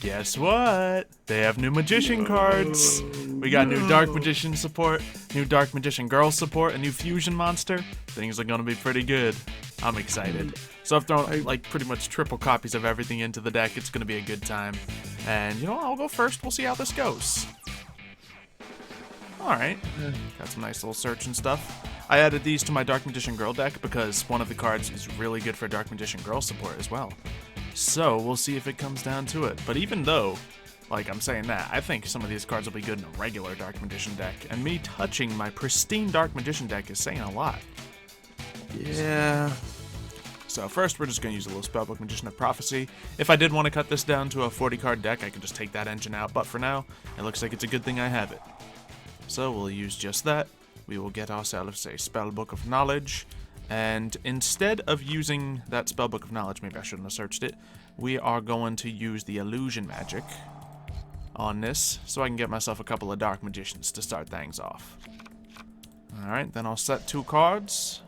Guess what? They have new magician cards. We got new dark magician support, new dark magician girl support, a new fusion monster. Things are gonna be pretty good. I'm excited. So I've thrown like pretty much triple copies of everything into the deck. It's gonna be a good time. And you know, I'll go first. We'll see how this goes. Alright. Got some nice little search and stuff. I added these to my Dark Magician Girl deck because one of the cards is really good for Dark Magician Girl support as well. So we'll see if it comes down to it. But even though, like I'm saying that, I think some of these cards will be good in a regular Dark Magician deck. And me touching my pristine Dark Magician deck is saying a lot. Yeah. So first we're just going to use a little Spellbook Magician of Prophecy. If I did want to cut this down to a 40 card deck, I could just take that engine out. But for now, it looks like it's a good thing I have it. So we'll use just that. We will get ourselves a Spellbook of Knowledge. And instead of using that Spellbook of Knowledge, maybe I shouldn't have searched it, we are going to use the Illusion Magic on this, so I can get myself a couple of Dark Magicians to start things off. Alright, then I'll set 2 cards,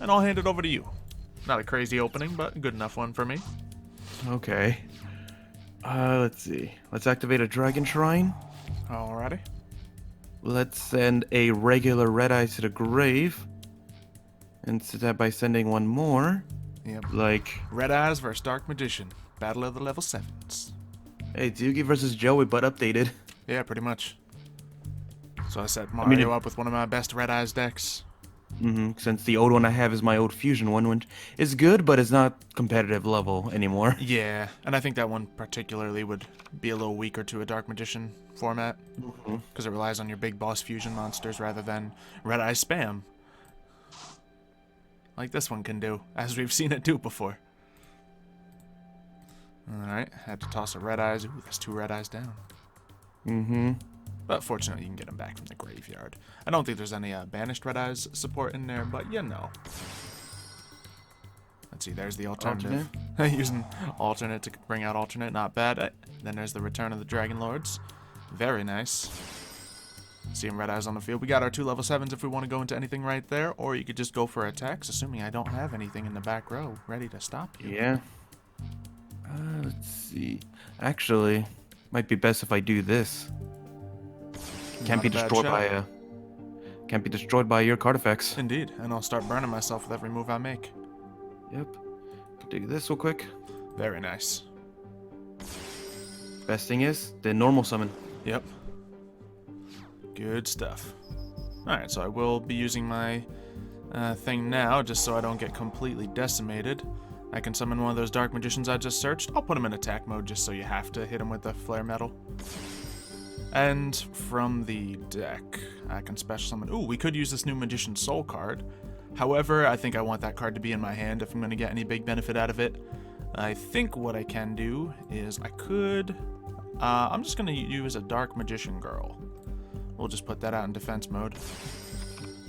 and I'll hand it over to you. Not a crazy opening, but a good enough one for me. Okay. Let's see. Let's activate a Dragon Shrine. Alrighty. Let's send a regular Red Eye to the grave. Instead that by sending one more. Yep. Like... Red Eyes versus Dark Magician. Battle of the level 7s. Hey, Yugi versus Joey, but updated. Yeah, pretty much. So I set Mario up with one of my best Red Eyes decks. Since the old one I have is my old Fusion one, which is good, but it's not competitive level anymore. Yeah, and I think that one particularly would be a little weaker to a Dark Magician format. Because it relies on your big boss Fusion monsters rather than Red Eye spam. Like this one can do, as we've seen it do before. Alright, had to toss a Red Eyes. Ooh, there's 2 Red Eyes down. But fortunately, you can get them back from the graveyard. I don't think there's any Banished Red Eyes support in there, but you know. Let's see, there's the alternative. Using alternate to bring out alternate, not bad. Then there's the Return of the Dragon Lords. Very nice. Seeing Red Eyes on the field. We got our 2 level 7s if we want to go into anything right there, or you could just go for attacks, assuming I don't have anything in the back row ready to stop you. Yeah. Let's see. Actually, might be best if I do this. Can't be destroyed by your card effects. Indeed, and I'll start burning myself with every move I make. Yep. Can do this real quick. Very nice. Best thing is the normal summon. Yep. Good stuff. Alright, so I will be using my thing now, just so I don't get completely decimated. I can summon one of those Dark Magicians I just searched. I'll put him in attack mode just so you have to hit him with the Flare Metal. And from the deck, I can special summon... Ooh, we could use this new Magician Soul card. However, I think I want that card to be in my hand if I'm going to get any big benefit out of it. I think what I can do is I could... I'm just going to use a Dark Magician Girl. We'll just put that out in defense mode.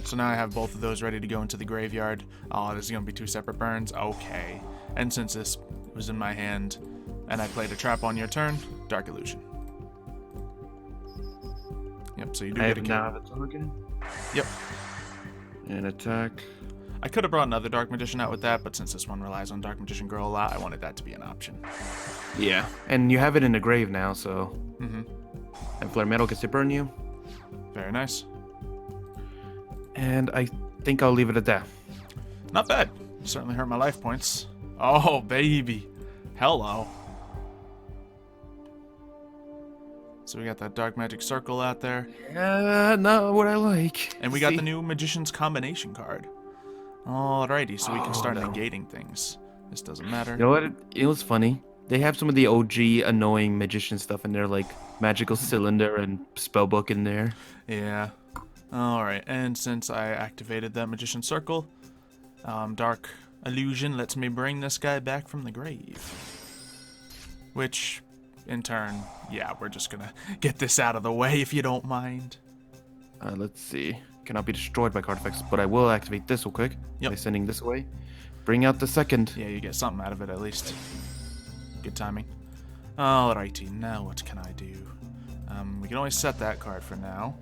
So now I have both of those ready to go into the graveyard. Oh, this is going to be 2 separate burns. Okay. And since this was in my hand, and I played a trap on your turn, Dark Illusion. Yep, so you do get a kill. The token. Yep. And attack. I could have brought another Dark Magician out with that, but since this one relies on Dark Magician Girl a lot, I wanted that to be an option. Yeah. And you have it in the grave now, so... And Flare Metal gets to burn you. Very nice. And I think I'll leave it at that. Not bad. Certainly hurt my life points. Oh, baby. Hello. So we got that Dark Magic Circle out there. Yeah, not what I like. And we got the new Magician's Combination card. Alrighty, so we can start negating things. This doesn't matter. You know what? It was funny. They have some of the OG annoying magician stuff in there, like Magical Cylinder and Spellbook in there. Yeah. Alright, and since I activated that Magician Circle, Dark Illusion lets me bring this guy back from the grave. Which, in turn, yeah, we're just gonna get this out of the way if you don't mind. Let's see. Cannot be destroyed by card effects, but I will activate this real quick by sending this away. Bring out the second. Yeah, you get something out of it at least. Good timing. Alrighty, now what can I do? We can only set that card for now.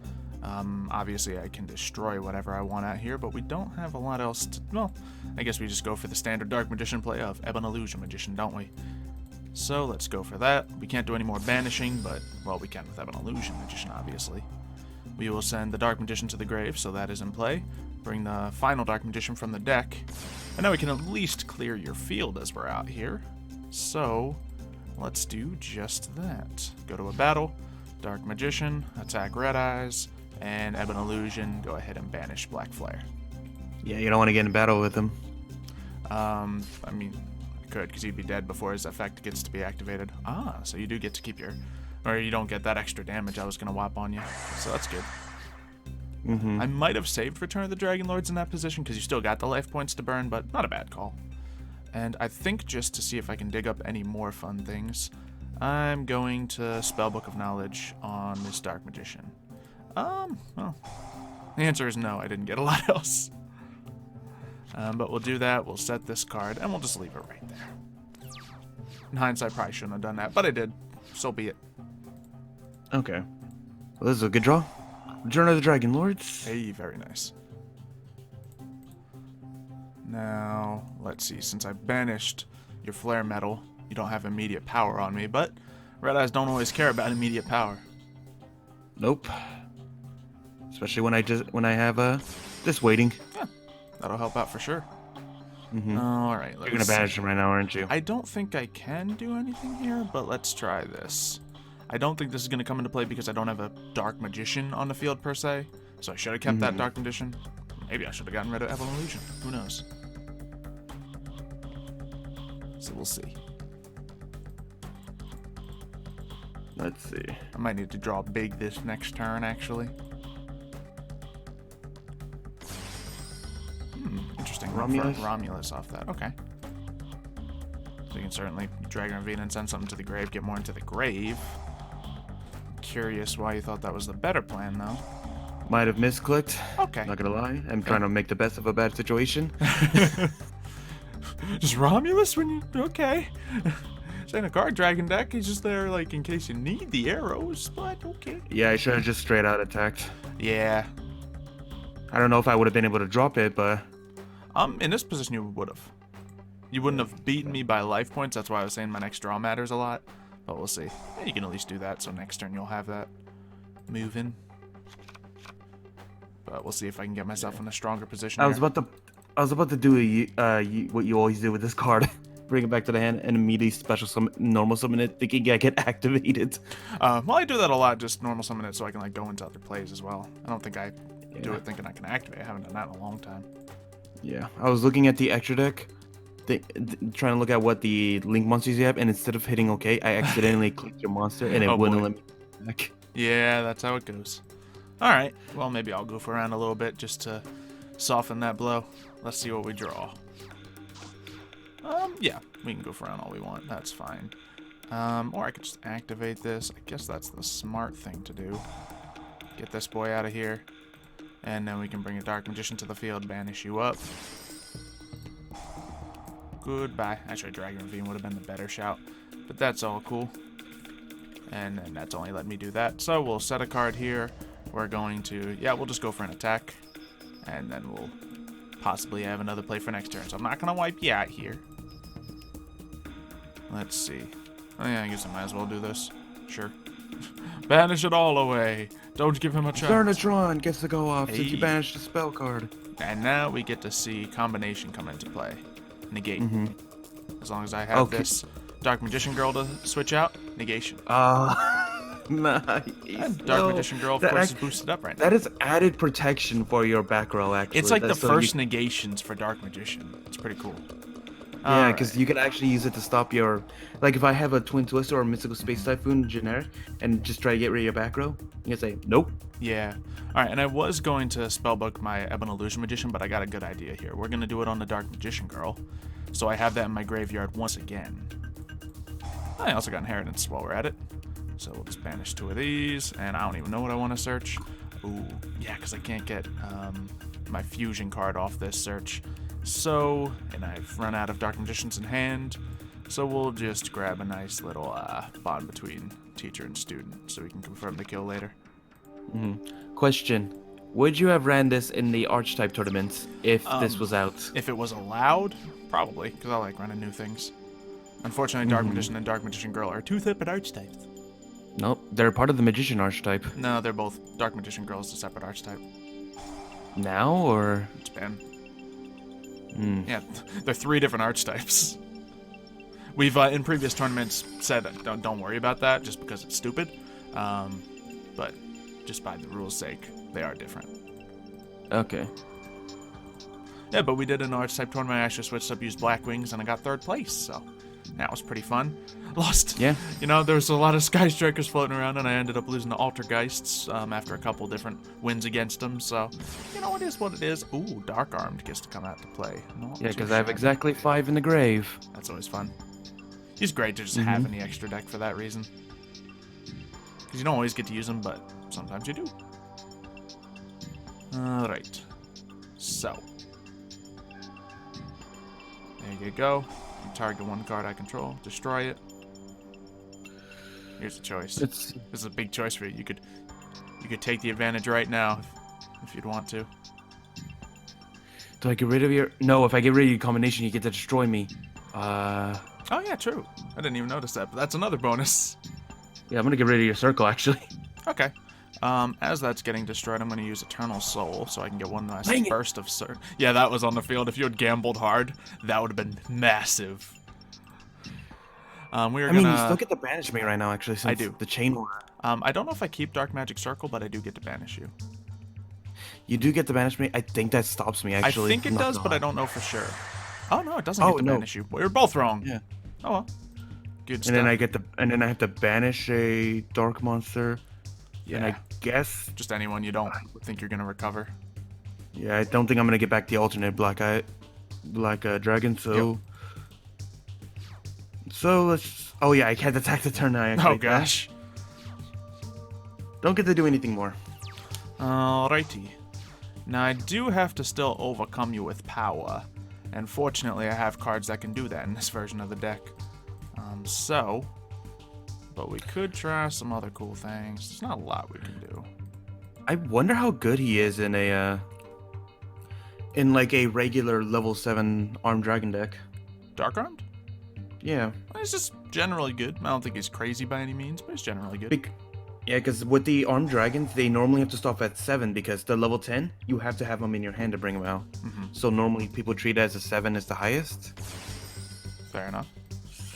Obviously, I can destroy whatever I want out here, but we don't have a lot else to... Well, I guess we just go for the standard Dark Magician play of Ebon Illusion Magician, don't we? So let's go for that. We can't do any more banishing, but, well, we can with Ebon Illusion Magician, obviously. We will send the Dark Magician to the grave, so that is in play. Bring the final Dark Magician from the deck. And now we can at least clear your field as we're out here. So, let's do just that. Go to a battle, Dark Magician, attack Red Eyes, and Ebon Illusion, go ahead and banish Black Flare. Yeah, you don't want to get in battle with him. I mean, I could, because he'd be dead before his effect gets to be activated. Ah, so you do get to keep your... Or you don't get that extra damage I was going to whop on you. So that's good. I might have saved Return of the Dragon Lords in that position, because you still got the life points to burn, but not a bad call. And I think just to see if I can dig up any more fun things, I'm going to Spellbook of Knowledge on this Dark Magician. Well, the answer is no, I didn't get a lot else. But we'll do that, we'll set this card, and we'll just leave it right there. In hindsight, probably shouldn't have done that, but I did. So be it. Okay. Well, this is a good draw. Return of the Dragon Lords. Hey, very nice. Now, let's see. Since I banished your Flare Metal, you don't have immediate power on me, but Red Eyes don't always care about immediate power. Nope. Especially when I have this waiting. Yeah, that'll help out for sure. Mm-hmm. All right, You're gonna banish him right now, aren't you? I don't think I can do anything here, but let's try this. I don't think this is gonna come into play because I don't have a Dark Magician on the field per se. So I should have kept that Dark Magician. Maybe I should have gotten rid of Ebon Illusion. Who knows? So we'll see. Let's see. I might need to draw big this next turn, actually. Interesting. Romulus off that. Okay. So you can certainly Dragon Ravine and send something to the grave, get more into the grave. Curious why you thought that was the better plan, though. Might have misclicked. Okay. Not gonna lie. I'm trying to make the best of a bad situation. Just Romulus when you... Okay. This ain't a card dragon deck. He's just there, like, in case you need the arrows, but okay. Yeah, I should have just straight out attacked. Yeah. I don't know if I would have been able to drop it, but... In this position, you would have. You wouldn't have beaten me by life points. That's why I was saying my next draw matters a lot. But we'll see. Yeah, you can at least do that, so next turn you'll have that moving. But we'll see if I can get myself in a stronger position. I was about to do what you always do with this card. Bring it back to the hand and immediately special summon, normal summon it, thinking I get activated. Well, I do that a lot, just normal summon it so I can like go into other plays as well. I don't think I do it thinking I can activate. I haven't done that in a long time. Yeah, I was looking at the extra deck, trying to look at what the link monsters you have, and instead of hitting OK, I accidentally clicked your monster and it wouldn't let me back. Yeah, that's how it goes. Alright, well maybe I'll goof around a little bit just to soften that blow. Let's see what we draw. Yeah, we can goof around all we want, that's fine. Or I could just activate this. I guess that's the smart thing to do. Get this boy out of here. And then we can bring a Dark Magician to the field, banish you up. Goodbye. Actually, Dragon Ravine would have been the better shout. But that's all cool. And then that's only let me do that. So we'll set a card here. We're going to... Yeah, we'll just go for an attack. And then we'll possibly have another play for next turn. So I'm not going to wipe you out here. Let's see. Oh yeah, I guess I might as well do this. Sure. Banish it all away. Don't give him a chance. Turnatron gets to go off since you banished the spell card. And now we get to see combination come into play. Negate. As long as I have this Dark Magician Girl to switch out, negation. Nice. And Dark Magician Girl, of course, is boosted up right now. That is added protection for your back row, actually. It's like the first negations for Dark Magician. It's pretty cool. Yeah, because you can actually use it to stop your... Like, if I have a Twin Twister or a Mystical Space Typhoon generic and just try to get rid of your back row, you can say, nope. Yeah. Alright, and I was going to spellbook my Ebon Illusion Magician, but I got a good idea here. We're going to do it on the Dark Magician Girl, so I have that in my graveyard once again. I also got Inheritance while we're at it. So we'll just banish 2 of these, and I don't even know what I want to search. Ooh, yeah, because I can't get my Fusion card off this search. So, and I've run out of Dark Magicians in hand, so we'll just grab a nice little bond between teacher and student so we can confirm the kill later. Question. Would you have ran this in the Archetype tournaments if this was out? If it was allowed, probably, because I like running new things. Unfortunately, Dark Magician and Dark Magician Girl are two separate archetypes. Nope, they're part of the Magician archetype. No, they're both. Dark Magician Girl is a separate archetype. Now, or? It's been. Mm. Yeah, they're 3 different archetypes. We've, in previous tournaments, said don't worry about that just because it's stupid. But just by the rules' sake, they are different. Okay. Yeah, but we did an archetype tournament. I actually switched up, used Black Wings, and I got 3rd place, so that was pretty fun. Lost. Yeah. You know, there was a lot of Sky Strikers floating around, and I ended up losing to Altergeists after a couple different wins against them, so, you know, it is what it is. Ooh, Dark Armed gets to come out to play. Not Yeah, too because I have shabby. exactly 5 in the grave. That's always fun. He's great to just have in the extra deck for that reason. Because you don't always get to use them, but sometimes you do. Alright. So. There you go. You target 1 card I control. Destroy it. Here's a choice. This is a big choice for you. You could take the advantage right now if you'd want to. Do I get rid of your... No, if I get rid of your combination, you get to destroy me. Oh yeah, true. I didn't even notice that, but that's another bonus. Yeah, I'm gonna get rid of your circle, actually. Okay. As that's getting destroyed, I'm going to use Eternal Soul so I can get one last burst of Cert. Yeah, that was on the field. If you had gambled hard, that would have been massive. I mean, you still get to banish me right now, actually, since I do. The chain war. I don't know if I keep Dark Magic Circle, but I do get to banish you. You do get to banish me? I think that stops me, actually. I think it does, but I don't know for sure. Oh, no, it doesn't get to banish you. Well, you're both wrong. Yeah. Oh, well. Good and stuff. then I have to banish a dark monster. Yeah. And I guess... Just anyone you don't think you're going to recover. Yeah, I don't think I'm going to get back the alternate black dragon, so... Yep. So let's... Oh yeah, I can't attack the turn I actually. Oh gosh. Don't get to do anything more. Alrighty. Now I do have to still overcome you with power. And fortunately I have cards that can do that in this version of the deck. But we could try some other cool things. There's not a lot we can do. I wonder how good he is in a like a regular level 7 armed dragon deck. Dark Armed? Yeah. He's just generally good. I don't think he's crazy by any means, but he's generally good. Yeah, because with the armed dragons, they normally have to stop at 7 because the level 10, you have to have them in your hand to bring them out. So normally people treat it as a 7 as the highest. Fair enough.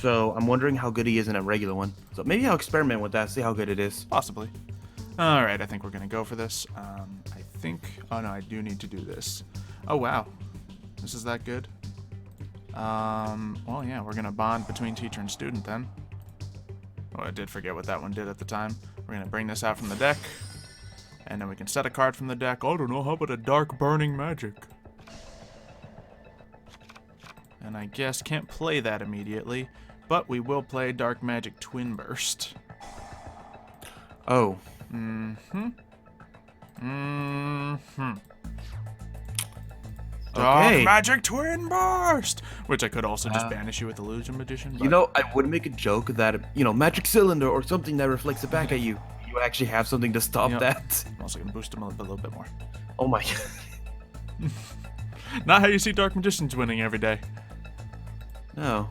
So I'm wondering how good he is in a regular one. So maybe I'll experiment with that, see how good it is. Possibly. Alright, I think we're going to go for this. I think... Oh no, I do need to do this. Oh wow. This is that good? Well yeah, we're going to bond between teacher and student then. Oh, I did forget what that one did at the time. We're going to bring this out from the deck. And then we can set a card from the deck. I don't know, how about a Dark Burning Magic? And I guess can't play that immediately. But we will play Dark Magic Twin Burst. Oh. Dark Magic Twin Burst! Which I could also just banish you with Illusion Magician. But... You know, I would make a joke that, you know, Magic Cylinder or something that reflects it back at you. You actually have something to stop that. I'm also going to boost him a little bit more. Oh my god. Not how you see Dark Magicians winning every day. No.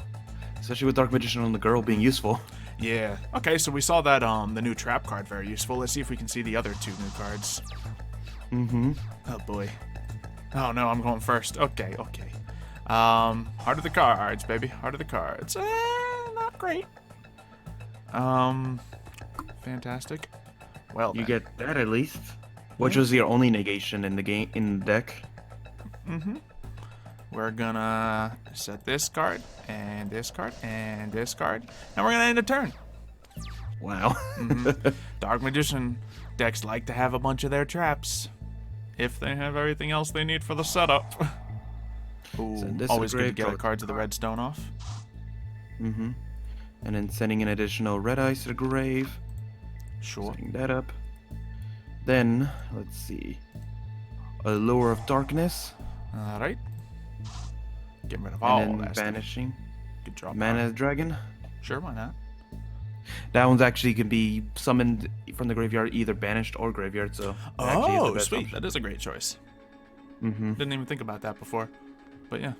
Especially with Dark Magician on the girl being useful. Yeah. Okay, so we saw that the new trap card very useful. Let's see if we can see the other 2 new cards. Oh boy. Oh no, I'm going first. Okay. Heart of the cards, baby. Heart of the cards. Not great. Fantastic. Well, you get that at least. Which was your only negation in the game in the deck. We're gonna set this card, and this card, and this card, and we're gonna end a turn. Wow. Dark Magician decks like to have a bunch of their traps, if they have everything else they need for the setup. Ooh, always good to get a card to the redstone off. And then sending an additional red eyes to the grave. Sure. Setting that up. Then, let's see. A Lure of Darkness. Alright. Get rid of all and then that banishing. Good drop. Mana Dragon. Sure, why not? That one's actually can be summoned from the graveyard, either banished or graveyard. So. Oh, sweet! Option. That is a great choice. Mm-hmm. Didn't even think about that before, but yeah.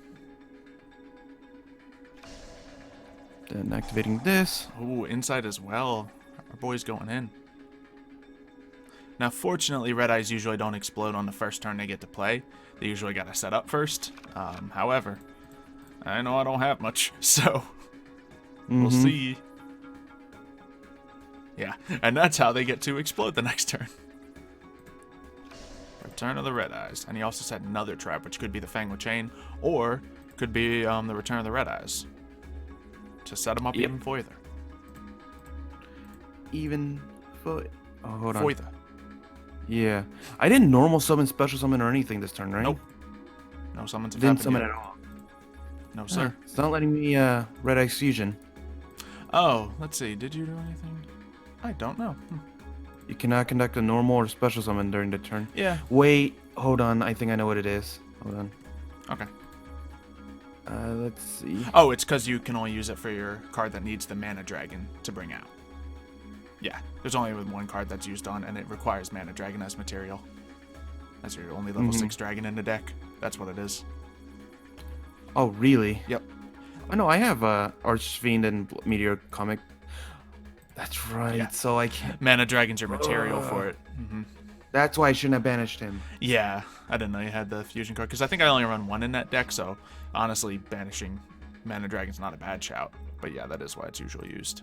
Then activating this. Ooh, inside as well. Our boy's going in. Now, fortunately, red eyes usually don't explode on the first turn they get to play. They usually got to set up first. However, I know I don't have much, so we'll see. Yeah, and that's how they get to explode the next turn. Return of the red eyes. And he also said another trap, which could be the Fang with Chain, or could be the return of the red eyes. To set them up even further. Even for... Oh, hold on. Further. Yeah. I didn't normal summon, special summon, or anything this turn, right? Nope. No summons have Didn't happened summon yet. at all. No, sir. It's not letting me Red Eye Fusion. Oh, let's see. Did you do anything? I don't know. You cannot conduct a normal or special summon during the turn. Yeah. Wait, hold on. I think I know what it is. Hold on. Okay. Let's see. Oh, it's because you can only use it for your card that needs the Mana Dragon to bring out. Yeah, there's only one card that's used on, and it requires Mana Dragon as material. That's your only level 6 dragon in the deck. That's what it is. Oh, really? Yep. Oh, no, I have Archfiend and Meteor comic. That's right, Yeah. so I can't... Mana Dragon's your material for it. That's why I shouldn't have banished him. Yeah, I didn't know you had the fusion card, because I think I only run one in that deck, so honestly, banishing Mana Dragon's not a bad shout. But yeah, that is why it's usually used.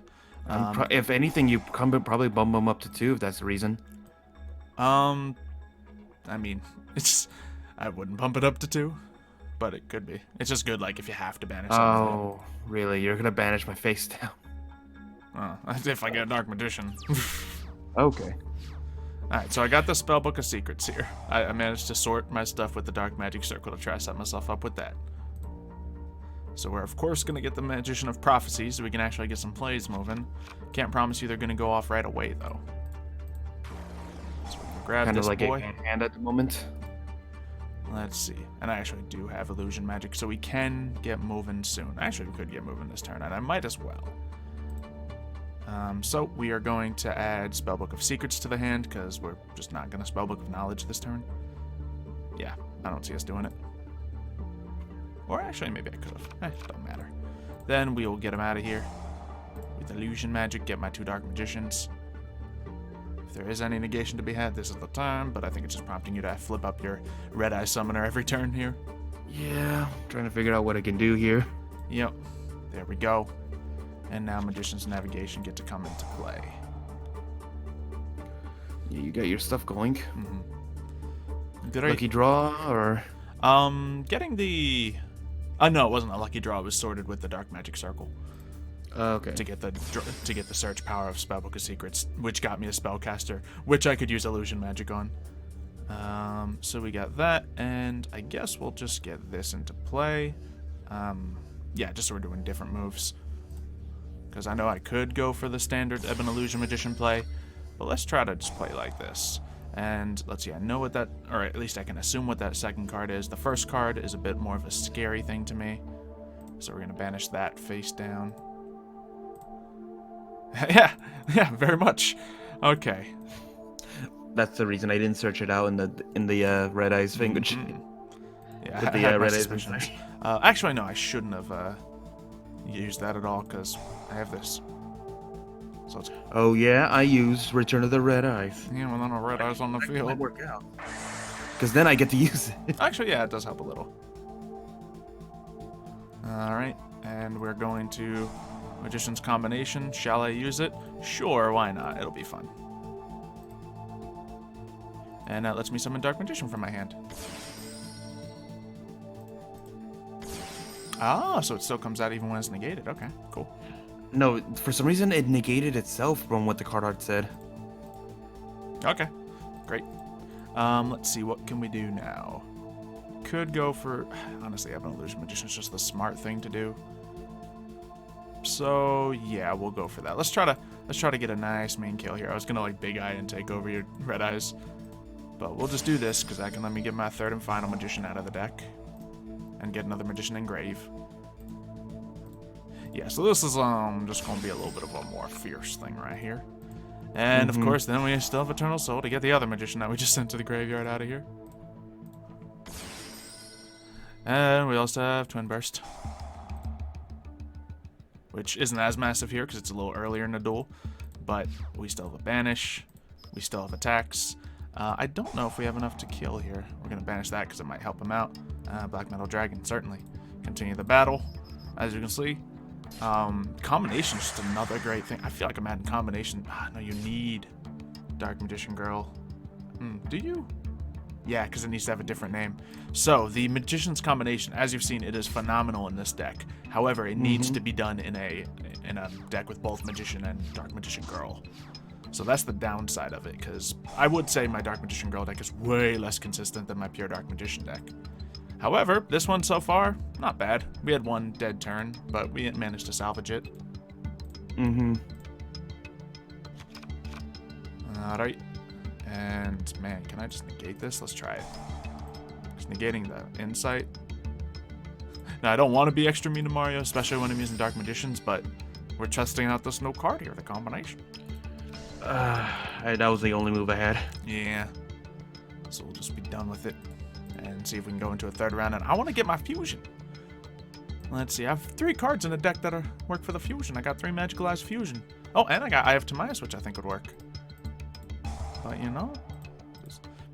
If anything, you probably bump him up to 2 if that's the reason. I mean, I wouldn't bump it up to 2, but it could be. It's just good, like, if you have to banish something. Oh, really? You're gonna banish my face down? Oh, if I get a Dark Magician. Okay. Alright, so I got the Spellbook of Secrets here. I managed to sort my stuff with the Dark Magic Circle to try to set myself up with that. So we're, of course, going to get the Magician of Prophecy so we can actually get some plays moving. Can't promise you they're going to go off right away, though. So we're going to grab Kind this of like boy. a hand at the moment. Let's see. And I actually do have Illusion Magic, so we can get moving soon. Actually, we could get moving this turn, and I might as well. So we are going to add Spellbook of Secrets to the hand, because we're just not going to Spellbook of Knowledge this turn. Yeah, I don't see us doing it. Or actually, maybe I could have. Don't matter. Then we will get him out of here. With Illusion Magic, get my 2 Dark Magicians. If there is any negation to be had, this is the time, but I think it's just prompting you to flip up your Red Eye Summoner every turn here. Yeah, I'm trying to figure out what I can do here. Yep. There we go. And now Magician's Navigation get to come into play. Yeah, you got your stuff going. Did Lucky draw, or... Getting the... no, it wasn't a lucky draw. It was sorted with the Dark Magic Circle okay. to get the search power of Spellbook of Secrets, which got me a Spellcaster, which I could use Illusion Magic on. So we got that, and I guess we'll just get this into play. Yeah, just so we're doing different moves. Because I know I could go for the standard Ebon Illusion Magician play, but let's try to just play like this. And let's see, I know what that, or at least I can assume what that second card is. The first card is a bit more of a scary thing to me. So we're going to banish that face down. yeah, very much. Okay. That's the reason I didn't search it out in the Red Eyes thing. Yeah, With I the had my Red Eyes suspicions. Actually, no, I shouldn't have used that at all, because I have this. So it's... Oh yeah, I use Return of the Red Eyes. Yeah, well, then a Red Eyes on the field. Might work out. Because then I get to use it. Actually, yeah, it does help a little. Alright, and we're going to Magician's Combination. Shall I use it? Sure, why not? It'll be fun. And that lets me summon Dark Magician from my hand. Ah, so it still comes out even when it's negated. Okay, cool. No, for some reason it negated itself from what the card art said. Okay, great. Let's see, what can we do now? Could go for... Honestly, Ebon Illusion Magician is just the smart thing to do. So, yeah, we'll go for that. Let's try to get a nice main kill here. I was gonna, like, Big Eye and take over your Red Eyes. But we'll just do this, because that can let me get my 3rd and final Magician out of the deck. And get another Magician Engrave. Yeah, so this is just going to be a little bit of a more fierce thing right here. And, of course, then we still have Eternal Soul to get the other Magician that we just sent to the graveyard out of here. And we also have Twin Burst. which isn't as massive here because it's a little earlier in the duel. But we still have a banish. We still have attacks. I don't know if we have enough to kill here. We're going to banish that because it might help him out. Black Metal Dragon, certainly. Continue the battle. As you can see, combination is just another great thing. I feel like I'm adding combination. No, you need Dark Magician Girl. Do you? Yeah, because it needs to have a different name. So, the Magician's combination, as you've seen, it is phenomenal in this deck. However, it needs to be done in a deck with both Magician and Dark Magician Girl. So that's the downside of it, because I would say my Dark Magician Girl deck is way less consistent than my pure Dark Magician deck. However, this one so far, not bad. We had one dead turn, but we managed to salvage it. Alright. And, man, can I just negate this? Let's try it. Just negating the insight. Now, I don't want to be extra mean to Mario, especially when I'm using Dark Magicians, but we're testing out this no card here, the combination. That was the only move I had. Yeah. So we'll just be done with it and see if we can go into a third round. And I want to get my fusion. Let's see. I have 3 cards in a deck that work for the fusion. I got 3 Magicalized Fusion. Oh, and I have Timaeus, which I think would work. But, you know,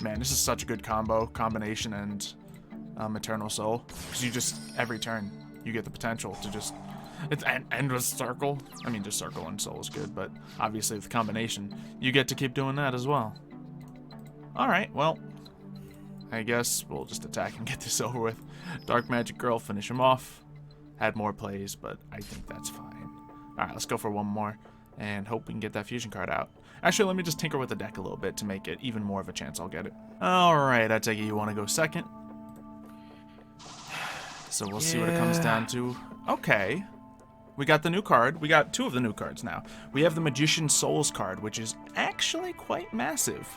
man, this is such a good combination and Eternal Soul. Because you just, every turn, you get the potential to just, it's an endless circle. I mean, just circle and soul is good, but obviously with combination, you get to keep doing that as well. Alright, well, I guess we'll just attack and get this over with. Dark Magic Girl, finish him off. Had more plays, but I think that's fine. Alright, let's go for one more and hope we can get that fusion card out. Actually, let me just tinker with the deck a little bit to make it even more of a chance I'll get it. Alright, I take it you want to go second. So we'll see what it comes down to. Okay. We got the new card. We got 2 of the new cards now. We have the Magician Souls card, which is actually quite massive.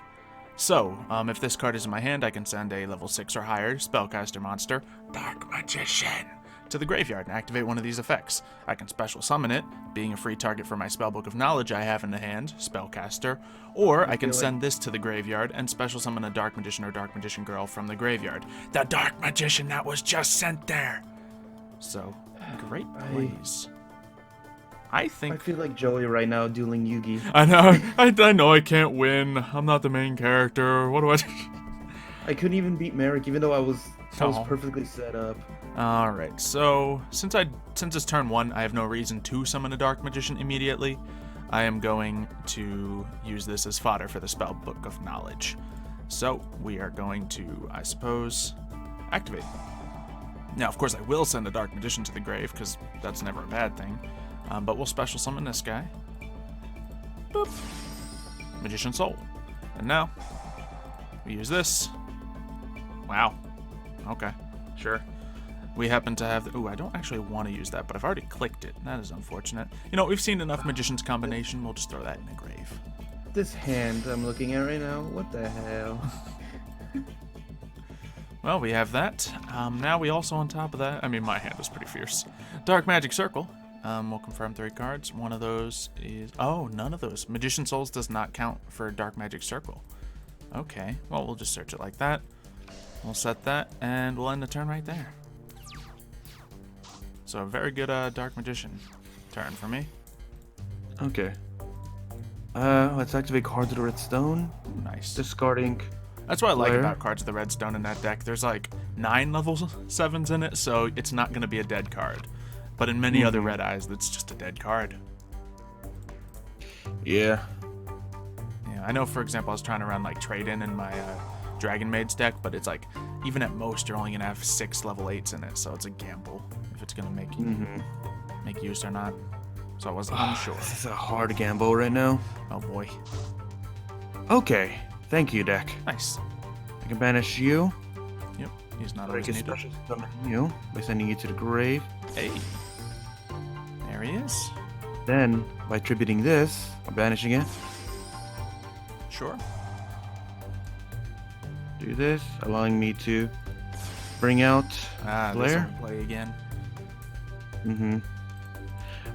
So, if this card is in my hand, I can send a level 6 or higher spellcaster monster, Dark Magician, to the graveyard and activate one of these effects. I can special summon it, being a free target for my Spellbook of Knowledge I have in the hand, Spellcaster, or I can send this to the graveyard and special summon a Dark Magician or Dark Magician Girl from the graveyard. The Dark Magician that was just sent there! So, great plays. I feel like Joey right now dueling Yugi. I know, I know I can't win. I'm not the main character. What do I do? I couldn't even beat Merrick, even though I was perfectly set up. Alright, so since it's turn 1, I have no reason to summon a Dark Magician immediately. I am going to use this as fodder for the Spellbook of Knowledge. So we are going to, I suppose, activate. Now, of course, I will send a Dark Magician to the grave, because that's never a bad thing. But we'll special summon this guy. Boop. Magician Soul. And now, we use this. Wow. Okay, sure. We happen to have... Ooh, I don't actually want to use that, but I've already clicked it. That is unfortunate. You know, we've seen enough Magician's combination. We'll just throw that in the grave. This hand I'm looking at right now, what the hell? Well, we have that. Now we also, on top of that... I mean, my hand was pretty fierce. Dark Magic Circle. We'll confirm 3 cards. One of those is... Oh, none of those. Magician Souls does not count for Dark Magic Circle. Okay, well, we'll just search it like that. We'll set that, and we'll end the turn right there. So, a very good Dark Magician turn for me. Okay. Let's activate Cards of the Redstone. Nice. Discarding... That's what I like about Cards of the Redstone in that deck. There's like 9 level 7s in it, so it's not going to be a dead card. But in many other Red Eyes, that's just a dead card. Yeah. Yeah, I know, for example, I was trying to run like trade-in my Dragon Maid's deck, but it's like, even at most, you're only going to have 6 level 8s in it, so it's a gamble if it's going to make use or not. So I was unsure. This is a hard gamble right now. Oh boy. Okay. Thank you, deck. Nice. I can banish you. Yep, he's not I always can needed. special summon you by sending you to the grave. Hey. There he is. Then, by tributing this, I'm banishing it. Sure. Do this, allowing me to bring out Blair. Play again.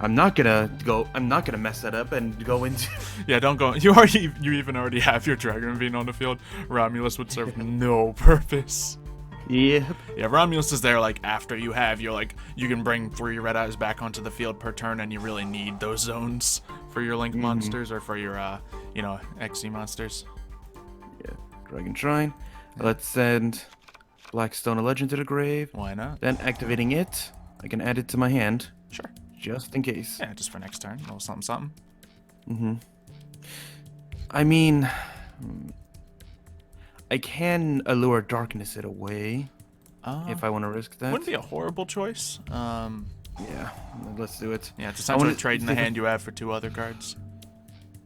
I'm not gonna mess that up and go into... Yeah, don't go. You even already have your Dragon Bean on the field. Romulus would serve no purpose. Yep. Yeah, Romulus is there like after you have your like you can bring 3 red eyes back onto the field per turn, and you really need those zones for your link monsters or for your XC monsters. Yeah. Dragon Shrine. Let's send Blackstone a Legend to the grave. Why not? Then activating it, I can add it to my hand. Sure. Just in case. Yeah, just for next turn. A little something, something. I mean, I can allure darkness it away if I want to risk that. Wouldn't be a horrible choice. Yeah, let's do it. Yeah, it's essentially trading the hand you have for 2 other cards.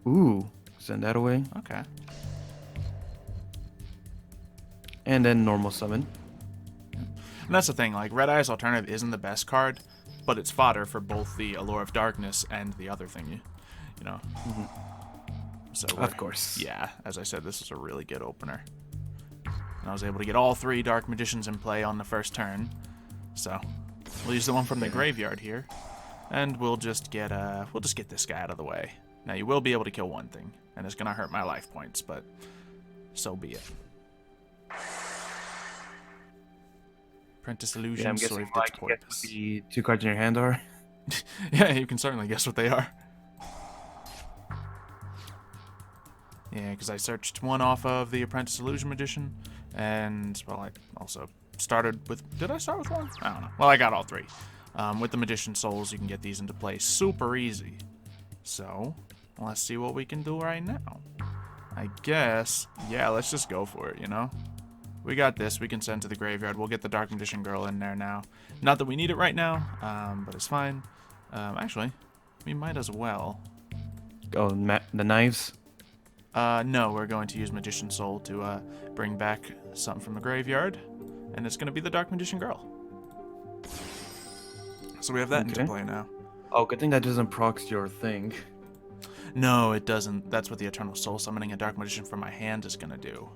Ooh, send that away. Okay. And then normal summon. And that's the thing, like, Red Eye's Alternative isn't the best card, but it's fodder for both the Allure of Darkness and the other thingy, you know? So Of course. Yeah, as I said, this is a really good opener. And I was able to get all 3 Dark Magicians in play on the first turn. So, we'll use the one from the graveyard here. And we'll just get this guy out of the way. Now, you will be able to kill one thing, and it's gonna hurt my life points, but so be it. Apprentice Illusion, Yeah, I'm guessing Swift I can guess what the 2 cards in your hand are. Yeah, you can certainly guess what they are. Yeah, because I searched one off of the Apprentice Illusion Magician, and, well, I also started with... Did I start with one? I don't know. Well, I got all 3. With the Magician Souls, you can get these into play super easy. So, let's see what we can do right now. I guess, yeah, let's just go for it, you know? We got this. We can send to the graveyard. We'll get the Dark Magician Girl in there now. Not that we need it right now, but it's fine. Actually, we might as well. Oh, the knives? No, we're going to use Magician Soul to bring back something from the graveyard. And it's going to be the Dark Magician Girl. So we have that into play now. Oh, good thing that doesn't prox your thing. No, it doesn't. That's what the Eternal Soul summoning a Dark Magician from my hand is going to do.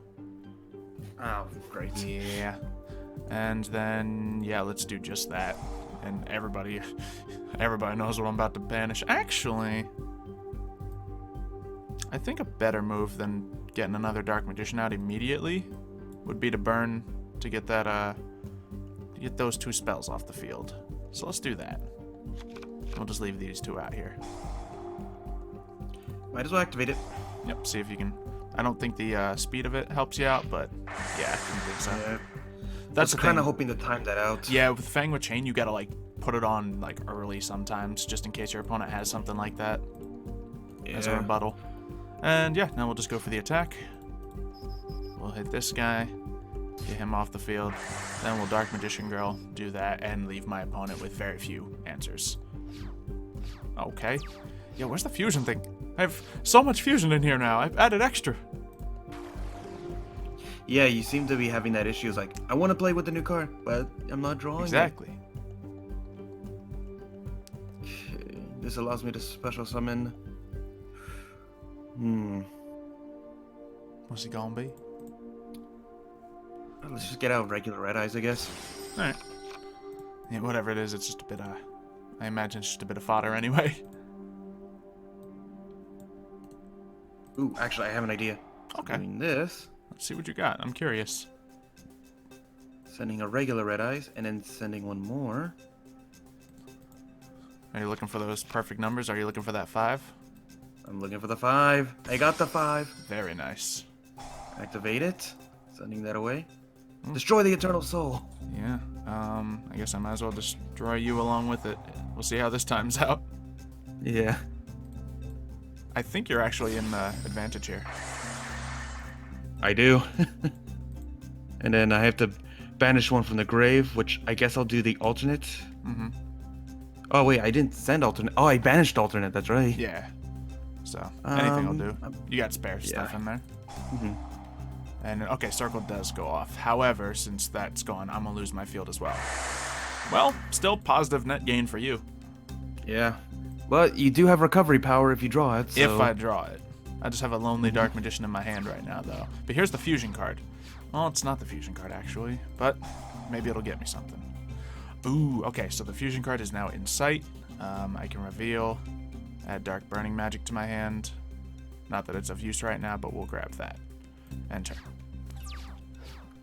Oh, great. Yeah. And then, yeah, let's do just that. And everybody knows what I'm about to banish. Actually, I think a better move than getting another Dark Magician out immediately would be to burn to get that, to get those 2 spells off the field. So let's do that. We'll just leave these 2 out here. Might as well activate it. Yep, see if you can... I don't think the speed of it helps you out, but yeah, I didn't think so. Yeah. That's kind of hoping to time that out. Yeah, with Fang with Chain, you gotta like put it on like early sometimes, just in case your opponent has something like that as a rebuttal. And yeah, now we'll just go for the attack. We'll hit this guy, get him off the field. Then we'll Dark Magician Girl, do that, and leave my opponent with very few answers. Okay. Yeah, where's the fusion thing? I have so much fusion in here now. I've added extra. Yeah, you seem to be having that issue. It's like, I want to play with the new card, but I'm not drawing Exactly. Okay. This allows me to special summon. What's he gonna be? Let's just get out regular red eyes, I guess. Alright. Yeah, whatever it is, it's just a bit, I imagine it's just a bit of fodder anyway. Ooh, actually, I have an idea. Okay. Doing this. Let's see what you got. I'm curious. Sending a regular red eyes, and then sending one more. Are you looking for those perfect numbers? Are you looking for that 5? I'm looking for the 5. I got the 5. Very nice. Activate it. Sending that away. Destroy the Eternal Soul. Yeah. I guess I might as well destroy you along with it. We'll see how this times out. Yeah. I think you're actually in the advantage here. I do. And then I have to banish one from the grave, which I guess I'll do the alternate. Mm-hmm. Oh, wait, I didn't send alternate. Oh, I banished alternate, that's right. Yeah. So, anything will do. You got spare stuff in there. Mm-hmm. And, okay, circle does go off. However, since that's gone, I'm going to lose my field as well. Well, still positive net gain for you. Yeah. But you do have recovery power if you draw it, so... If I draw it. I just have a lonely Dark Magician in my hand right now, though. But here's the fusion card. Well, it's not the fusion card, actually. But maybe it'll get me something. Ooh, okay, so the fusion card is now in sight. I can reveal, add Dark Burning Magic to my hand. Not that it's of use right now, but we'll grab that. Enter.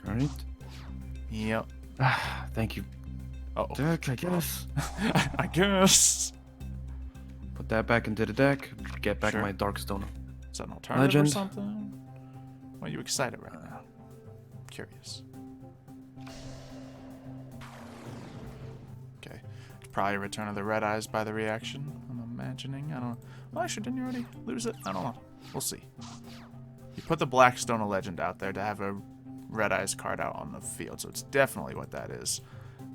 Alright. Yep. Thank you. Oh. Deck, I guess. I guess. Put that back into the deck. Get back Sure. my Darkstone. Is that an alternative or Legend. something? Why are you excited right now? Curious. Okay. It's probably Return of the Red Eyes by the reaction, I'm imagining. I don't know. Well, actually, didn't you already lose it? I don't know. We'll see. You put the Blackstone of Legend out there to have a Red Eyes card out on the field, so it's definitely what that is.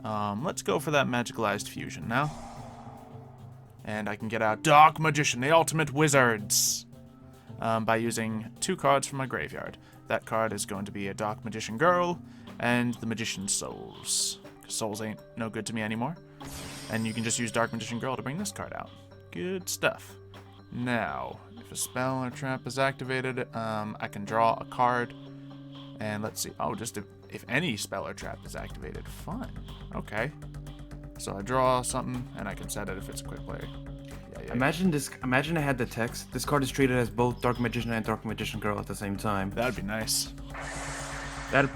Let's go for that Magicalized Fusion now. And I can get out Dark Magician, the Ultimate Wizards, by using 2 cards from my graveyard. That card is going to be a Dark Magician Girl and the Magician's Souls. 'Cause Souls ain't no good to me anymore. And you can just use Dark Magician Girl to bring this card out. Good stuff. Now, if a spell or trap is activated, I can draw a card. And let's see. Oh, just if any spell or trap is activated. Fun. Okay. So I draw something, and I can set it if it's a quick play. Yeah. Imagine this. Imagine I had the text. This card is treated as both Dark Magician and Dark Magician Girl at the same time. That'd be nice. That'd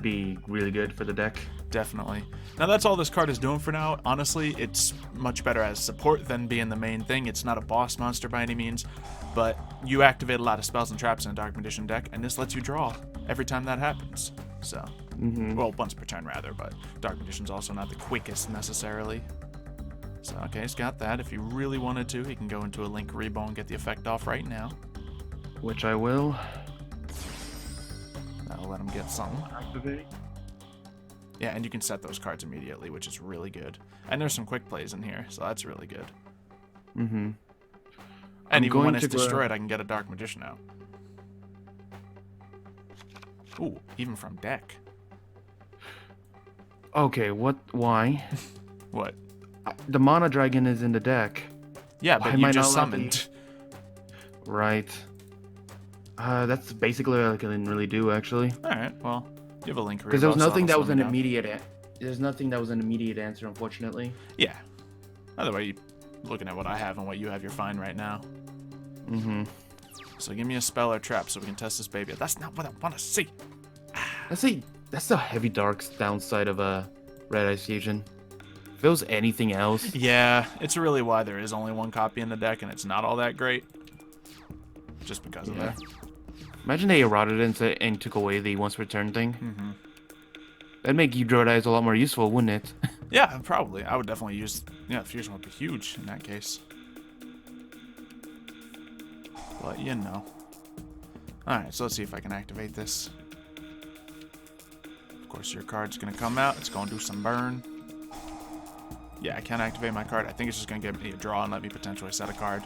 be really good for the deck. Definitely. Now that's all this card is doing for now. Honestly, it's much better as support than being the main thing. It's not a boss monster by any means, but you activate a lot of spells and traps in a Dark Magician deck, and this lets you draw every time that happens. So, well, once per turn rather, but Dark Magician's also not the quickest necessarily. So, okay, he's got that. If he really wanted to, he can go into a Link Rebo and get the effect off right now. Which I will. That'll let him get something. Activate. Yeah, and you can set those cards immediately, which is really good. And there's some quick plays in here, so that's really good. And even when it's destroyed, I can get a Dark Magician out. Ooh, even from deck. Okay, what? Why? What? The Mana Dragon is in the deck. Yeah, but you just summoned. Right. That's basically all I can really do, actually. Alright, well, you have a Link Rebo. Because there was nothing that was an immediate. There's nothing that was an immediate answer, unfortunately. Yeah. Either way, looking at what I have and what you have, you're fine right now. So give me a spell or trap so we can test this baby. That's not what I want to see. That's the heavy darks downside of a Red Eyes Fusion. If it was anything else. Yeah, it's really why there is only 1 copy in the deck and it's not all that great. Just because of that. Imagine they eroded it and took away the once per turn thing. That'd make Yugioh Eyes a lot more useful, wouldn't it? Yeah, probably. I would definitely use. Yeah, Fusion would be huge in that case. But you know. Alright, so let's see if I can activate this. Of course, your card's gonna come out. It's gonna do some burn. Yeah, I can't activate my card. I think it's just gonna give me a draw and let me potentially set a card.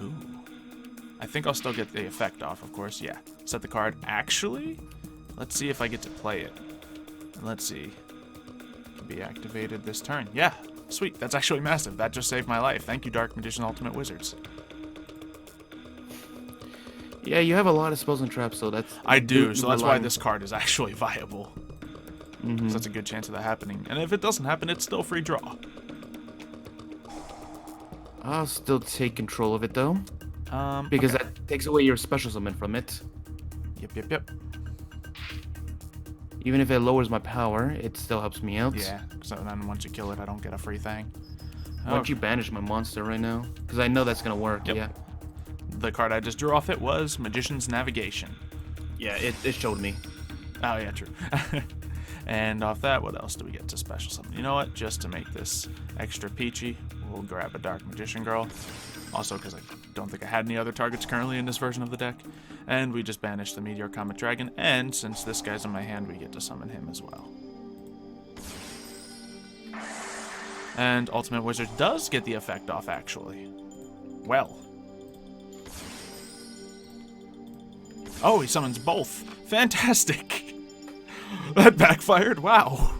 Ooh. I think I'll still get the effect off, of course. Yeah. Set the card. Actually, let's see if I get to play it. And let's see. It can be activated this turn. Yeah. Sweet. That's actually massive. That just saved my life. Thank you, Dark Magician Ultimate Wizards. Yeah, you have a lot of spells and traps, so that's... I do, so that's why this card is actually viable. So that's a good chance of that happening. And if it doesn't happen, it's still free draw. I'll still take control of it, though. Because that takes away your special summon from it. Yep. Even if it lowers my power, it still helps me out. Yeah, so then once you kill it, I don't get a free thing. Why don't you banish my monster right now? Because I know that's going to work, yeah. The card I just drew off it was Magician's Navigation. Yeah, it showed me. Oh, yeah, true. And off that, what else do we get to special summon? You know what? Just to make this extra peachy, we'll grab a Dark Magician Girl. Also, because I don't think I had any other targets currently in this version of the deck. And we just banish the Meteor Comet Dragon. And since this guy's in my hand, we get to summon him as well. And Ultimate Wizard does get the effect off, actually. Well. Oh, he summons both. Fantastic. That backfired. Wow.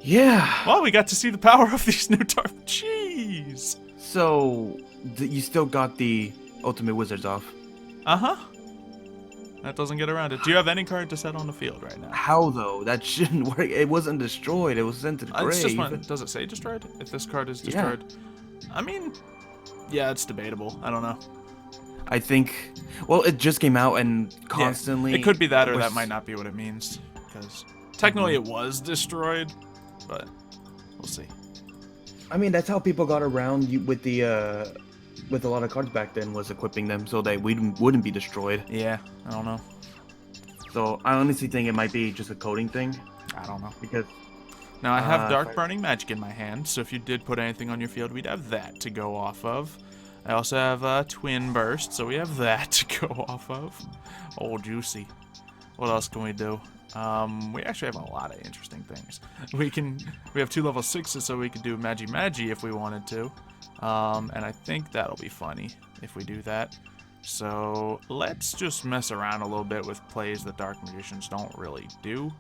Yeah. Well, we got to see the power of these new Dark. Jeez. So, you still got the Ultimate Wizards off? Uh-huh. That doesn't get around it. Do you have any card to set on the field right now? How, though? That shouldn't work. It wasn't destroyed. It was sent to the grave. It's just one, does it say destroyed? If this card is destroyed? I mean, yeah, it's debatable. I don't know. I think, well, it just came out and constantly. Yeah, it could be that, or was- that might not be what it means. Because technically it was destroyed, but we'll see. I mean, that's how people got around with the with a lot of cards back then, was equipping them so they wouldn't be destroyed. Yeah, I don't know. So I honestly think it might be just a coding thing. I don't know. Because Now I have Dark Burning Magic in my hand, so if you did put anything on your field, we'd have that to go off of. I also have Twin Burst, so we have that to go off of. Oh, juicy. What else can we do? We actually have a lot of interesting things. We have 2 level 6s, so we could do Magi if we wanted to. And I think that'll be funny if we do that. So let's just mess around a little bit with plays that Dark Magicians don't really do.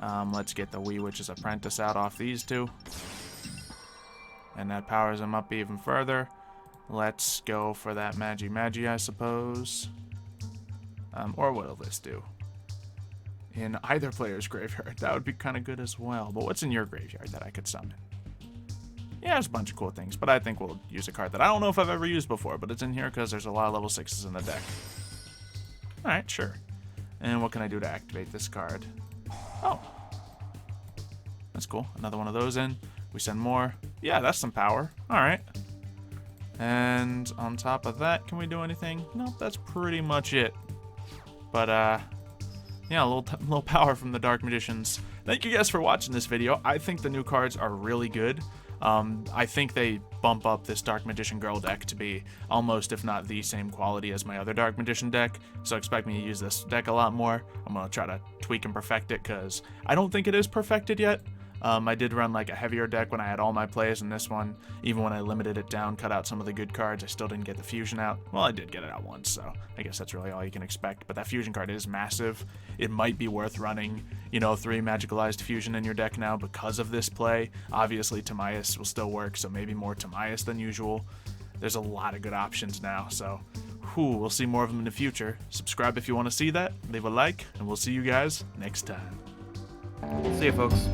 Let's get the Wee Witch's Apprentice out off these 2. And that powers them up even further. Let's go for that Magi, I suppose. Or what'll this do? In either player's graveyard, that would be kind of good as well. But what's in your graveyard that I could summon? Yeah, there's a bunch of cool things, but I think we'll use a card that I don't know if I've ever used before, but it's in here because there's a lot of level 6s in the deck. Alright, sure. And what can I do to activate this card? Oh. That's cool. Another one of those in. We send more. Yeah, that's some power. Alright. And on top of that, can we do anything? Nope, that's pretty much it. But, yeah, a little power from the Dark Magicians. Thank you guys for watching this video. I think the new cards are really good. I think they bump up this Dark Magician Girl deck to be almost, if not the same quality as my other Dark Magician deck, so expect me to use this deck a lot more. I'm going to try to tweak and perfect it, because I don't think it is perfected yet. I did run like a heavier deck when I had all my plays, and this one, even when I limited it down, cut out some of the good cards, I still didn't get the fusion out. Well, I did get it out once, so I guess that's really all you can expect. But that fusion card is massive. It might be worth running, 3 magicalized fusion in your deck now because of this play. Obviously, Timaeus will still work, so maybe more Timaeus than usual. There's a lot of good options now, so we'll see more of them in the future. Subscribe if you want to see that, leave a like, and we'll see you guys next time. See ya, folks.